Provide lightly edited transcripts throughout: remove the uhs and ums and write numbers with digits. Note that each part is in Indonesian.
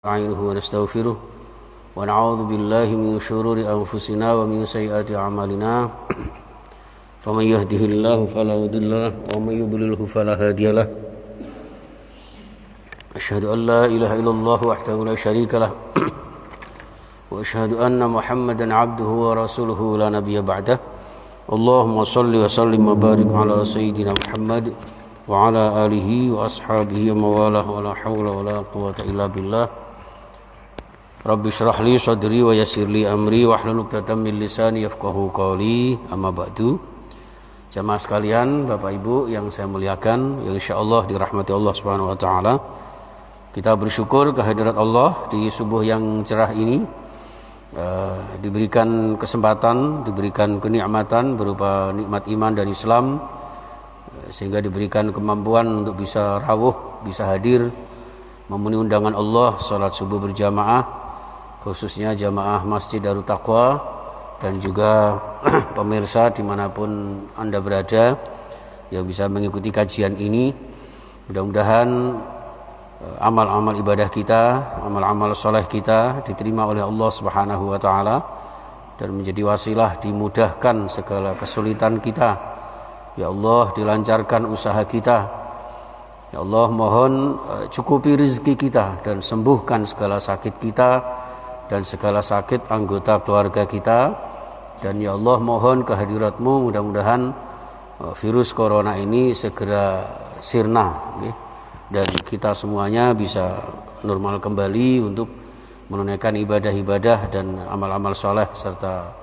نستعينه ونستغفره ونعوذ بالله من شرور أنفسنا ومن سيئات أعمالنا فمن يهده الله فلا مضل له ومن يضلله فلا هادي له أشهد أن لا إله إلا الله وحده لا شريك له وأشهد أن محمدا عبده ورسوله لا نبي بعده اللهم صل وسلم وبارك على سيدنا محمد وعلى آله وأصحابه ومواله ولا حول ولا قوة إلا بالله Rabbi syrah li sadri wa yassir li amri wahlul 'uqdatam min lisani yafqahu qawli. Amma ba'du. Jamaah sekalian, Bapak Ibu yang saya muliakan, yang insyaallah dirahmati Allah Subhanahu wa taala. Kita bersyukur kehadirat Allah di subuh yang cerah ini. Diberikan kesempatan, diberikan kenikmatan berupa nikmat iman dan Islam, sehingga diberikan kemampuan untuk bisa rawuh, bisa hadir memenuhi undangan Allah salat subuh berjamaah, khususnya jamaah Masjid Darut Taqwa dan juga pemirsa dimanapun Anda berada yang bisa mengikuti kajian ini. Mudah-mudahan amal-amal ibadah kita, amal-amal soleh kita diterima oleh Allah Subhanahu wa taala dan menjadi wasilah dimudahkan segala kesulitan kita. Ya Allah, dilancarkan usaha kita. Ya Allah, mohon cukupi rezeki kita dan sembuhkan segala sakit kita dan segala sakit anggota keluarga kita. Dan ya Allah, mohon kehadirat-Mu, mudah-mudahan virus corona ini segera sirna, dan kita semuanya bisa normal kembali untuk menunaikan ibadah-ibadah dan amal-amal soleh, serta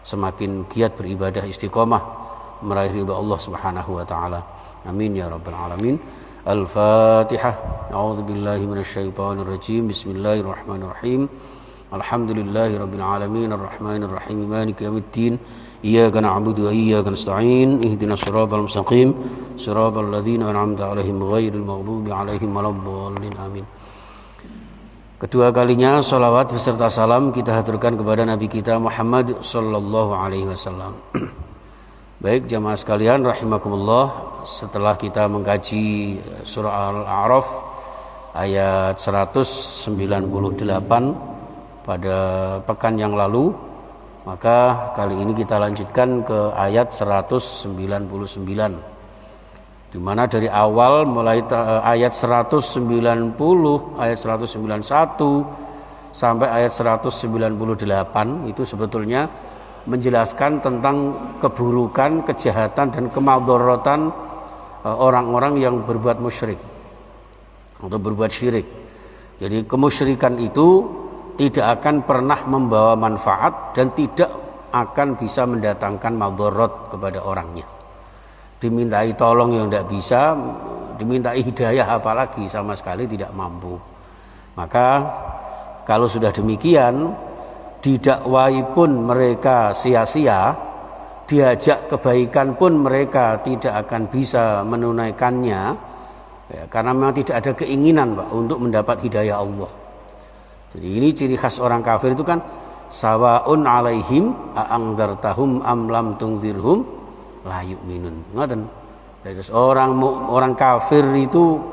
semakin giat beribadah istiqomah meraih ridha Allah Subhanahu wa taala. Amin ya rabbal alamin. Al-Fatihah. A'udzubillahi minasyaitonir rajim. Bismillahirrahmanirrahim. Alhamdulillahi rabbil alamin arrahmanir rahim maliki yaumiddin iyyaka na'budu wa iyyaka nasta'in ihdinas siratal mustaqim siratal ladzina an'amta 'alaihim ghairil maghdubi 'alaihim waladdallin amin. Kedua kalinya salawat beserta salam kita haturkan kepada Nabi kita Muhammad sallallahu alaihi wasallam. Baik jamaah sekalian rahimakumullah, setelah kita mengkaji surah Al-A'raf ayat 198 pada pekan yang lalu, maka kali ini kita lanjutkan ke ayat 199, di mana dari awal mulai ayat 190, ayat 191 sampai ayat 198 itu sebetulnya menjelaskan tentang keburukan, kejahatan dan kemadharatan orang-orang yang berbuat musyrik atau berbuat syirik. Jadi kemusyrikan itu tidak akan pernah membawa manfaat dan tidak akan bisa mendatangkan madharat kepada orangnya. Dimintai tolong yang tidak bisa, dimintai hidayah apalagi sama sekali tidak mampu. Maka kalau sudah demikian, didakwai pun mereka sia-sia, diajak kebaikan pun mereka tidak akan bisa menunaikannya, ya, karena memang tidak ada keinginan, Pak, untuk mendapat hidayah Allah. Jadi ini ciri khas orang kafir itu kan sawaun alaihim a'angdartahum am lam tungzirhum la yu'minun. Ngoten. Terus orang kafir itu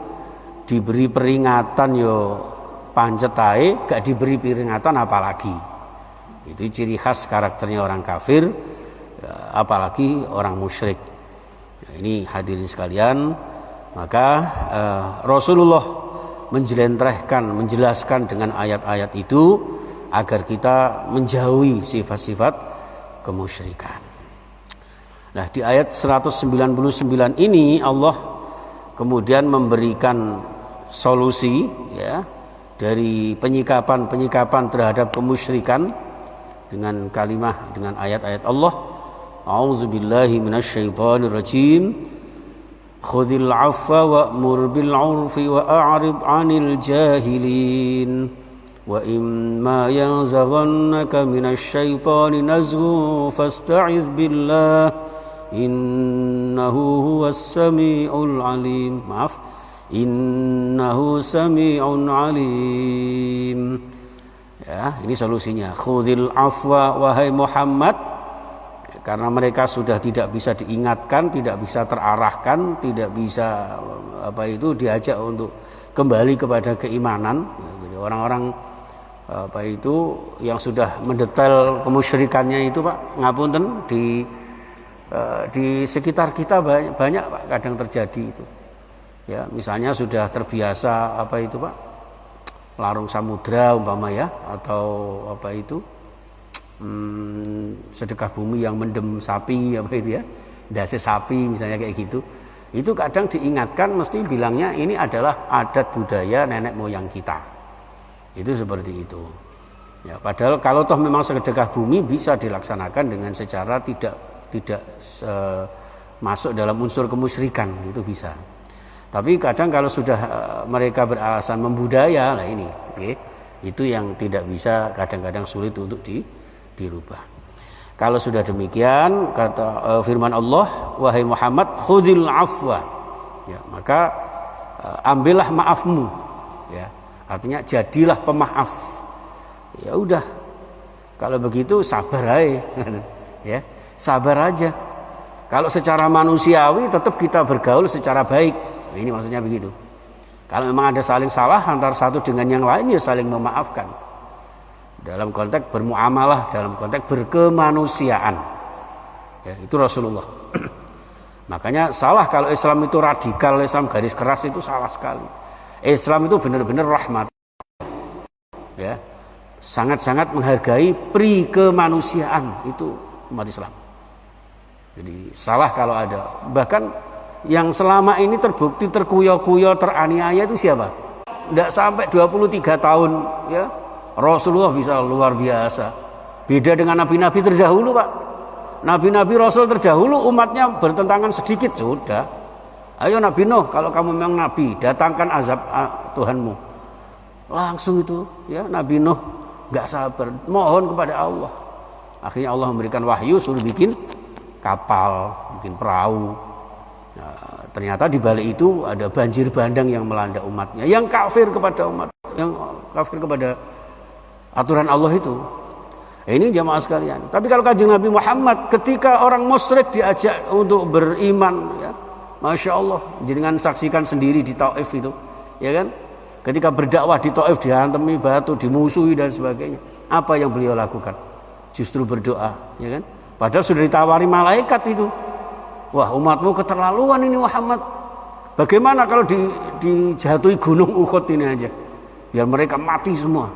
diberi peringatan yo pancet ae, gak diberi peringatan apalagi. Itu ciri khas karakternya orang kafir, apalagi orang musyrik. Ini hadirin sekalian, maka Rasulullah menjelaskan dengan ayat-ayat itu agar kita menjauhi sifat-sifat kemusyrikan. Nah, di ayat 199 ini Allah kemudian memberikan solusi, ya, dari penyikapan terhadap kemusyrikan dengan kalimat, dengan ayat-ayat Allah. A'udzubillahi minasyaitonir rajim. Khudhil 'afwa wa'mur bil 'urfi wa a'rid 'anil jahilin wa imma yanzaghannaka minasy syaitani nazghun fasta'iz billah innahu huwas sami'ul 'alim. Innahu sami'un 'alim. Ya, ini solusinya. Khudhil 'afwa, wahai Muhammad, karena mereka sudah tidak bisa diingatkan, tidak bisa terarahkan, tidak bisa diajak untuk kembali kepada keimanan. Orang-orang apa itu yang sudah mendetail kemusyrikannya itu Pak, ngapunten di sekitar kita banyak Pak kadang terjadi itu. Ya, misalnya sudah terbiasa apa itu Pak? Larung samudra umpama ya, atau apa itu? Sedekah bumi yang mendem sapi apa itu ya, dasi sapi misalnya kayak gitu, itu kadang diingatkan mesti bilangnya ini adalah adat budaya nenek moyang kita, itu seperti itu ya. Padahal kalau toh memang sedekah bumi bisa dilaksanakan dengan secara tidak masuk dalam unsur kemusyrikan, itu bisa. Tapi kadang kalau sudah mereka beralasan membudaya, nah ini itu yang tidak bisa, kadang-kadang sulit untuk dirubah. Kalau sudah demikian, kata firman Allah, wahai Muhammad, khudhil afwa, ya, maka ambillah maafmu, ya, artinya jadilah pemaaf. Ya udah, kalau begitu sabar aja, ya, sabar aja. Kalau secara manusiawi tetap kita bergaul secara baik, nah, ini maksudnya begitu. Kalau memang ada saling salah antara satu dengan yang lain, ya saling memaafkan. Dalam konteks bermuamalah, dalam konteks berkemanusiaan, ya, itu Rasulullah. Makanya salah kalau Islam itu radikal, Islam garis keras, itu salah sekali. Islam itu benar-benar rahmat, ya, sangat-sangat menghargai pri kemanusiaan, itu umat Islam. Jadi salah kalau ada. Bahkan yang selama ini terbukti terkuyo-kuyo, teraniaya itu siapa? Tidak sampai 23 tahun, ya. Rasulullah bisa luar biasa. Beda dengan nabi-nabi terdahulu Pak. Nabi-nabi Rasul terdahulu umatnya bertentangan sedikit, sudah. Ayo Nabi Nuh, kalau kamu memang nabi, datangkan azab Tuhanmu. Langsung itu, ya, Nabi Nuh nggak sabar, mohon kepada Allah. Akhirnya Allah memberikan wahyu, suruh bikin kapal, bikin perahu. Nah, ternyata di balik itu ada banjir bandang yang melanda umatnya, yang kafir kepada umat, yang kafir kepada aturan Allah itu. Ini jamaah sekalian. Tapi kalau Kanjeng Nabi Muhammad ketika orang musyrik diajak untuk beriman, ya, Masya Allah, jenengan saksikan sendiri di Taif itu, ya kan? Ketika berdakwah di Taif dihantemi batu, dimusuhi dan sebagainya. Apa yang beliau lakukan? Justru berdoa, ya kan? Padahal sudah ditawari malaikat itu. Wah, umatmu keterlaluan ini Muhammad. Bagaimana kalau dijatuhi gunung Uhud ini aja? Biar mereka mati semua.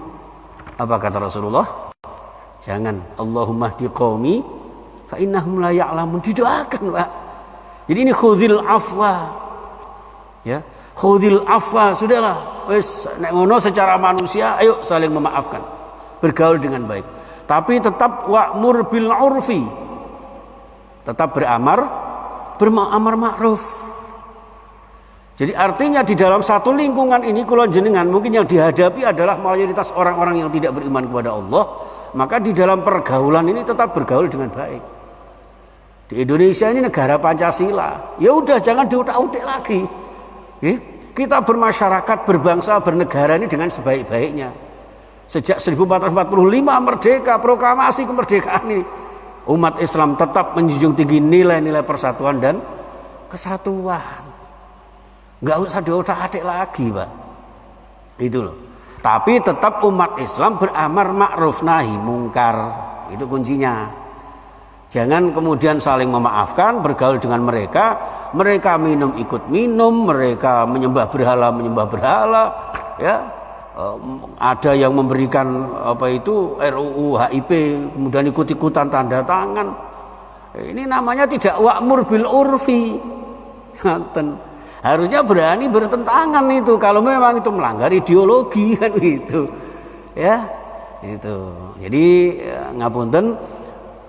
Apa kata Rasulullah? Jangan, Allahumma hdi qaumi fa innahum la ya'lamun, didoakan Pak. Jadi ini khudhil afwa, ya, khudhil afwa, sudahlah wis nek ngono secara manusia ayo saling memaafkan, bergaul dengan baik, tapi tetap wa'mur bil urfi, tetap beramar ma'ruf. Jadi artinya di dalam satu lingkungan ini kula jenengan mungkin yang dihadapi adalah mayoritas orang-orang yang tidak beriman kepada Allah, maka di dalam pergaulan ini tetap bergaul dengan baik. Di Indonesia ini negara Pancasila, ya udah jangan diutak-utik lagi. Kita bermasyarakat, berbangsa, bernegara ini dengan sebaik-baiknya. Sejak 1445 merdeka, proklamasi kemerdekaan ini, umat Islam tetap menjunjung tinggi nilai-nilai persatuan dan kesatuan. Nggak usah diutak-atik lagi Pak, itu loh. Tapi tetap umat Islam beramar ma'ruf nahi mungkar, itu kuncinya. Jangan kemudian saling memaafkan, bergaul dengan mereka, mereka minum ikut minum, mereka menyembah berhala, ya. Ada yang memberikan apa itu RUU HIP, kemudian ikut-ikutan tanda tangan. Ini namanya tidak wa'mur bil urfi. Harusnya berani bertentangan itu kalau memang itu melanggar ideologi kan gitu. Ya. Itu. Jadi ngapunten,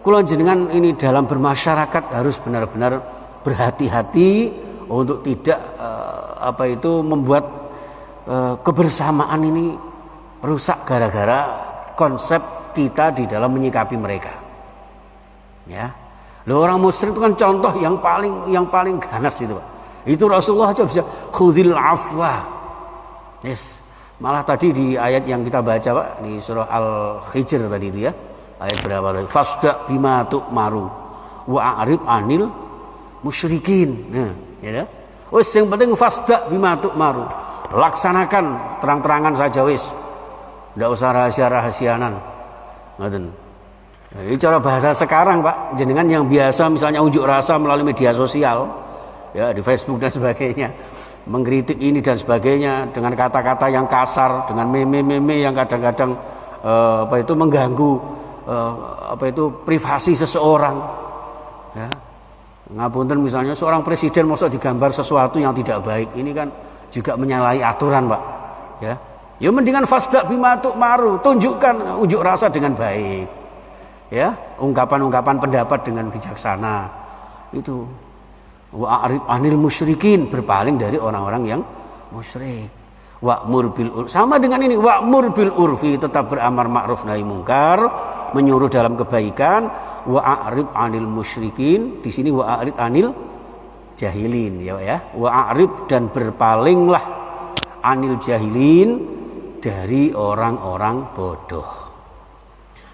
kula jenengan ini dalam bermasyarakat harus benar-benar berhati-hati untuk tidak membuat kebersamaan ini rusak gara-gara konsep kita di dalam menyikapi mereka. Ya. Loh, orang musyrik itu kan contoh yang paling ganas itu, Pak. Itu Rasulullah aja bisa khudhil afwa. Yes. Malah tadi di ayat yang kita baca Pak, di surah Al-Hijr tadi itu ya. Ayat berapa tadi? Fasda bima tu'maru wa a'rid anil musyrikin. Nah, ya. Wis yang penting fasda bima tu'maru. Laksanakan terang-terangan saja wis. Ndak usah rahasia-rahasianan. Ngoten. Ini cara bahasa sekarang, Pak. Jenengan yang biasa misalnya unjuk rasa melalui media sosial, ya di Facebook dan sebagainya, mengkritik ini dan sebagainya dengan kata-kata yang kasar, dengan meme-meme yang kadang-kadang mengganggu privasi seseorang. Ya. Ngapunten misalnya seorang presiden masa digambar sesuatu yang tidak baik, ini kan juga menyalahi aturan, Pak. Ya. Ya mendingan fasda bima tu'maru, tunjukkan unjuk rasa dengan baik. Ya, ungkapan-ungkapan pendapat dengan bijaksana. Itu wa'rid anil musyrikin, berpaling dari orang-orang yang musyrik. Wa'mur bil urfi, sama dengan ini, wa'mur bil urfi, tetap beramar ma'ruf nahi mungkar, menyuruh dalam kebaikan. Wa'rid anil musyrikin, di sini wa'rid anil jahilin, ya. Wa'rid, dan berpalinglah anil jahilin, dari orang-orang bodoh.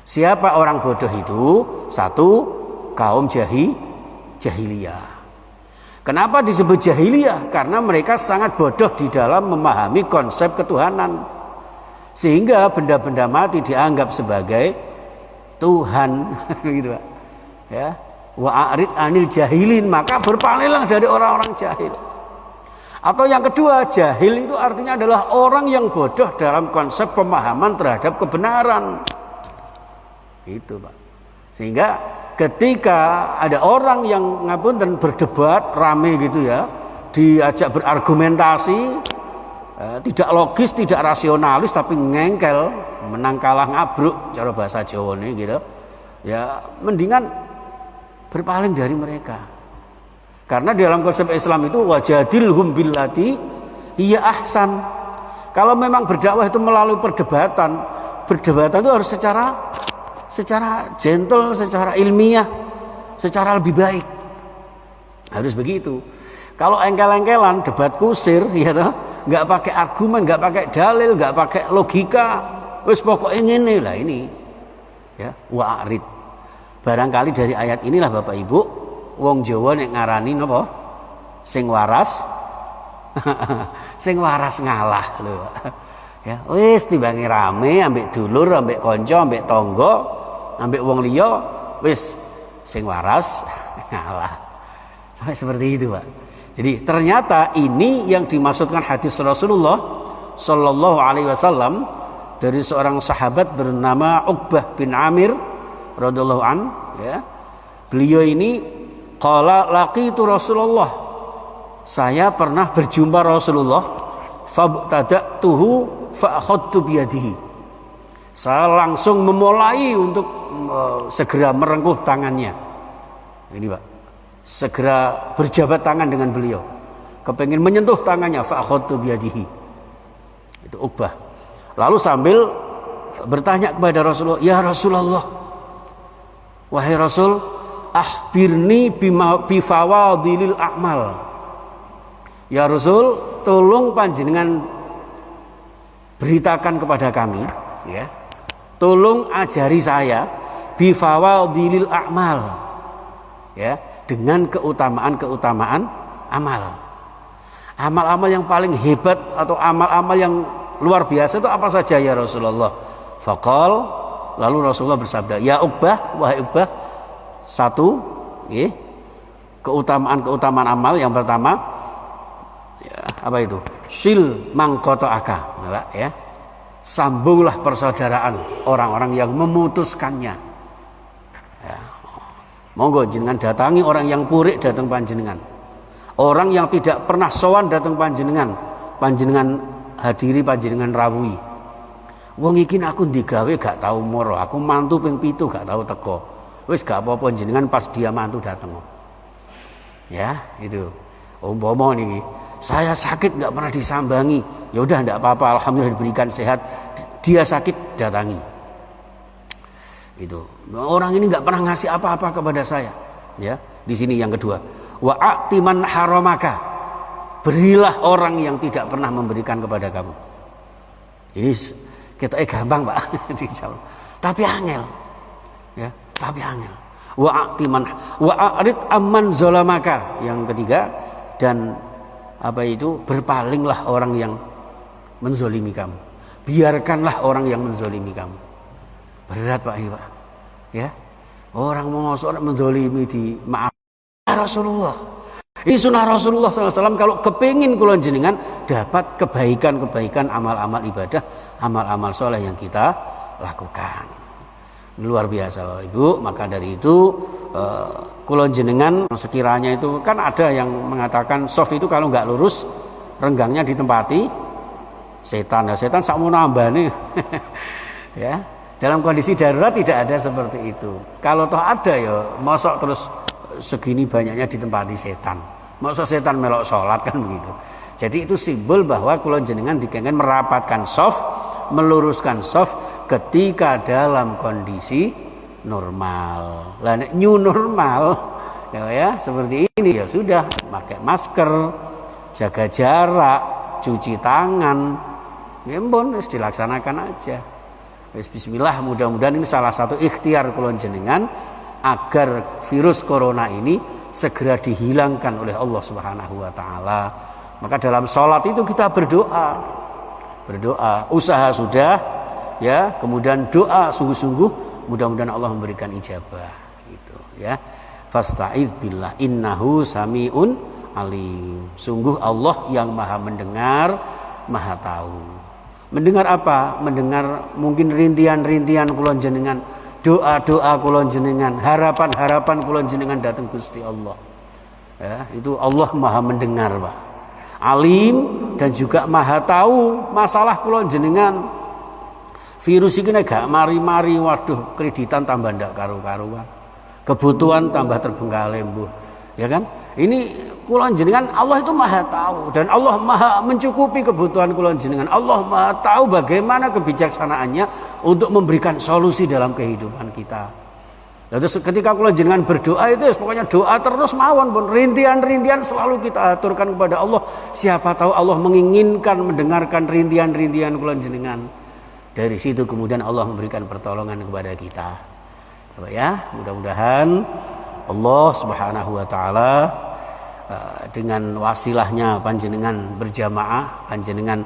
Siapa orang bodoh itu? Satu, kaum jahiliyah. Kenapa disebut jahiliyah? Karena mereka sangat bodoh di dalam memahami konsep ketuhanan, sehingga benda-benda mati dianggap sebagai Tuhan. Gitu, Pak. Ya. Wa'rid anil jahilin, maka berpalinglah dari orang-orang jahil. Atau yang kedua, jahil itu artinya adalah orang yang bodoh dalam konsep pemahaman terhadap kebenaran. Itu, Pak. Sehingga ketika ada orang yang berdebat rame gitu ya, diajak berargumentasi, tidak logis, tidak rasionalis, tapi ngengkel, menang kalah ngabruk, cara bahasa Jawa nih gitu. Ya, mendingan berpaling dari mereka. Karena dalam konsep Islam itu wajadilhum billati hiya ahsan. Kalau memang berdakwah itu melalui perdebatan itu harus secara gentle, secara ilmiah, secara lebih baik. Harus begitu. Kalau engkel-engkelan, debat kusir, ya toh, nggak pakai argumen, nggak pakai dalil, nggak pakai logika, wis pokoknya ngene lah ini. Ya, wa'rid. Barangkali dari ayat inilah Bapak Ibu, wong Jawa nek ngarani napa? Sing waras sing waras ngalah lho. Ya, wis timbange rame ambek dulur, ambek kanca, ambek tangga, ambek wong liya, wis sing waras ngalah. Sampai seperti itu, Pak. Jadi ternyata ini yang dimaksudkan hadis Rasulullah sallallahu alaihi wasallam dari seorang sahabat bernama Uqbah bin Amir radhiyallahu an, ya. Beliau ini qala laqitu Rasulullah, saya pernah berjumpa Rasulullah, fabtada'tuhu fa akhadtu biyadihi, saya langsung memulai untuk segera merengkuh tangannya. Ini, Pak, segera berjabat tangan dengan beliau, kepengin menyentuh tangannya, fa akhadtu biyadihi. Itu Uqbah. Lalu sambil bertanya kepada Rasulullah, ya Rasulullah, wahai Rasul, akhbirni bifawadilil a'mal. Ya Rasul, tolong panjenengan beritakan kepada kami, ya. Tolong ajari saya bifawadilil a'mal, ya, dengan keutamaan-keutamaan amal. Amal-amal yang paling hebat atau amal-amal yang luar biasa itu apa saja ya Rasulullah? Faqal, lalu Rasulullah bersabda, ya Uqbah, wahai Uqbah, satu, ya, keutamaan-keutamaan amal yang pertama, ya, apa itu? Sil mangqata'aka, ya. Sambunglah persaudaraan orang-orang yang memutuskannya. Ya. Monggo jenengan datangi orang yang purik datang panjenengan. Orang yang tidak pernah sowan datang panjenengan, panjenengan hadiri, panjenengan rawuhi. Wong iki aku digawe gak tahu moro, aku mantu ping 7 gak tahu teko. Wis gak apa-apa jenengan pas dia mantu datang. Ya, itu. Umpama niki, saya sakit gak pernah disambangi. Ya udah enggak apa-apa, alhamdulillah diberikan sehat. Dia sakit, datangi. Itu. Orang ini gak pernah ngasih apa-apa kepada saya. Ya, di sini yang kedua. Wa a'timan haramaka. Berilah orang yang tidak pernah memberikan kepada kamu. Ini kita gampang, Pak. Tapi angel. Ya, tapi angel. Wa a'rid amman zalamaka. Yang ketiga, dan apa itu, berpalinglah orang yang menzolimi kamu. biarkanlah orang yang menzolimi kamu. Berat Pak ini Pak, ya. Orang mau seorang menzolimi di maaf Rasulullah. Ini sunnah Rasulullah SAW. Kalau kepingin kula jenengan dapat kebaikan-kebaikan, amal-amal ibadah, amal-amal soleh yang kita lakukan. Luar biasa Bapak Ibu. Maka dari itu kula jenengan sekiranya itu kan ada yang mengatakan soft itu kalau nggak lurus renggangnya ditempati setan. Ya setan sak mau nambah nih. Ya. Dalam kondisi darurat tidak ada seperti itu. Kalau toh ada ya mosok terus segini banyaknya ditempati setan. Mosok setan melok sholat kan begitu. Jadi itu simbol bahwa kula jenengan dikengken merapatkan soft, meluruskan soft ketika dalam kondisi normal. Lah new normal ya seperti ini ya sudah pakai masker, jaga jarak, cuci tangan. Ya ampun, harus dilaksanakan aja. Bismillah, mudah-mudahan ini salah satu ikhtiar kula jenengan agar virus corona ini segera dihilangkan oleh Allah Subhanahu wa taala. Maka dalam sholat itu kita berdoa. Usaha sudah ya, kemudian doa sungguh-sungguh, mudah-mudahan Allah memberikan ijabah gitu ya. Fasta'idz billah innahu samiun alim. Sungguh Allah yang Maha mendengar, Maha tahu. Mendengar apa? Mendengar mungkin rintian-rintian kula jenengan, doa-doa kula jenengan, harapan-harapan kula jenengan datang Gusti Allah. Ya, itu Allah Maha mendengar, Pak. Alim dan juga Maha tahu masalah kula jenengan. Virus ini gak mari-mari, waduh, kreditan tambah ndak karu-karuan. Kebutuhan tambah terbengkalai, mbuh. Ya kan? Ini kula jenengan Allah itu Maha tahu dan Allah Maha mencukupi kebutuhan kula jenengan. Allah Maha tahu bagaimana kebijaksanaannya untuk memberikan solusi dalam kehidupan kita. Lalu ketika kula jenengan berdoa itu pokoknya doa terus mawon pun rintian-rintian selalu kita aturkan kepada Allah. Siapa tahu Allah menginginkan mendengarkan rintian-rintian kula jenengan. Dari situ kemudian Allah memberikan pertolongan kepada kita. Ya, mudah-mudahan Allah Subhanahu wa taala dengan wasilahnya panjenengan berjamaah, panjenengan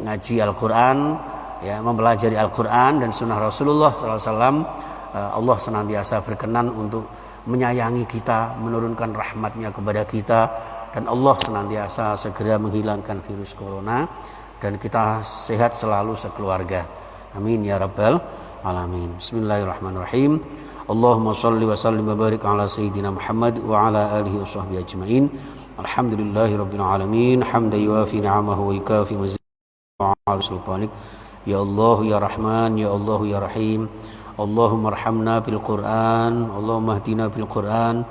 ngaji Al-Qur'an, ya mempelajari Al-Qur'an dan sunnah Rasulullah SAW, Allah senantiasa berkenan untuk menyayangi kita, menurunkan rahmatnya kepada kita, dan Allah senantiasa segera menghilangkan virus corona dan kita sehat selalu sekeluarga. Amin ya rabbal alamin. Bismillahirrahmanirrahim. Allahumma salli wa sallim wa barik ala sayyidina Muhammad wa ala alihi wa sahbihi ajma'in. Alhamdulillahi rabbil alamin. Hamdan yuwafi ni'amahu wa yukafi mazidahu wa ala sultanik. Ya Allah ya Rahman, ya Allah ya Rahim. Allahumma arhamna bil Qur'an, Allahumma hdina bil Qur'an,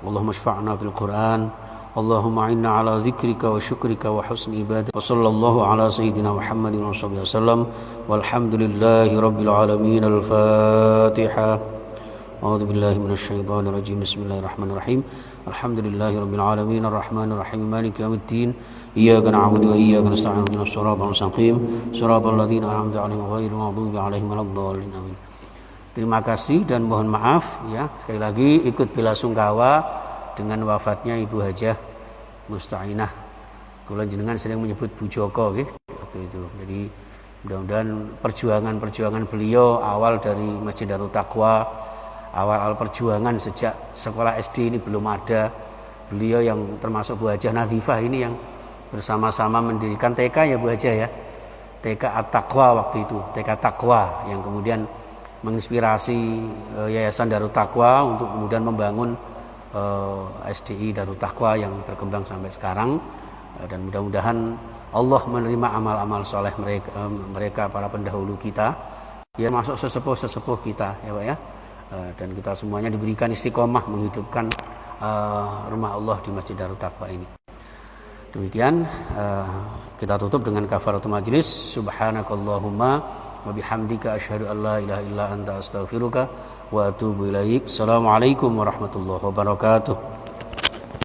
Allahumma shfa'na bil Qur'an. Allahumma inna ala dzikrika wa syukrika wa husni ibadah. Wa sallallahu ala sayyidina Muhammadin wa sahbihi wasallam. Walhamdulillahi rabbil alamin. Al-Fatihah. A'udzu billahi minasyaitonir rajim. Bismillahirrahmanirrahim. Alhamdulillahi rabbil alamin arrahmanir rahim maliki yaumiddin. Iyyaka na'budu wa iyyaka nasta'in ihdinas siratal mustaqim siratal ladzina an'amta 'alaihim ghairil maghdubi 'alaihim waladdallin. Amin. Terima kasih dan mohon maaf ya, sekali lagi ikut belasungkawa dengan wafatnya Ibu Hajah Musta'inah. Kula jenengan sering menyebut Bu Joko nggih waktu itu. Jadi mudah-mudahan perjuangan beliau awal dari Masjid Darut Taqwa, awal perjuangan sejak sekolah SD ini belum ada. Beliau yang termasuk Bu Hajah Nadhifah ini yang bersama-sama mendirikan TK ya Bu Hajah ya. TK At-Taqwa waktu itu, TK Taqwa yang kemudian menginspirasi Yayasan Darut Taqwa untuk kemudian membangun SDI Darut Taqwa yang berkembang sampai sekarang. Dan mudah-mudahan Allah menerima amal-amal soleh mereka para pendahulu kita, ya masuk sesepuh kita ya Pak ya. Dan kita semuanya diberikan istiqomah menghidupkan rumah Allah di Masjid Darut Taqwa ini. Demikian kita tutup dengan kafaratul majlis. Subhanakallahumma wa bihamdika asyhadu an la ilaha illa anta astaghfiruka wa atubu ilaik. Assalamualaikum warahmatullahi wabarakatuh.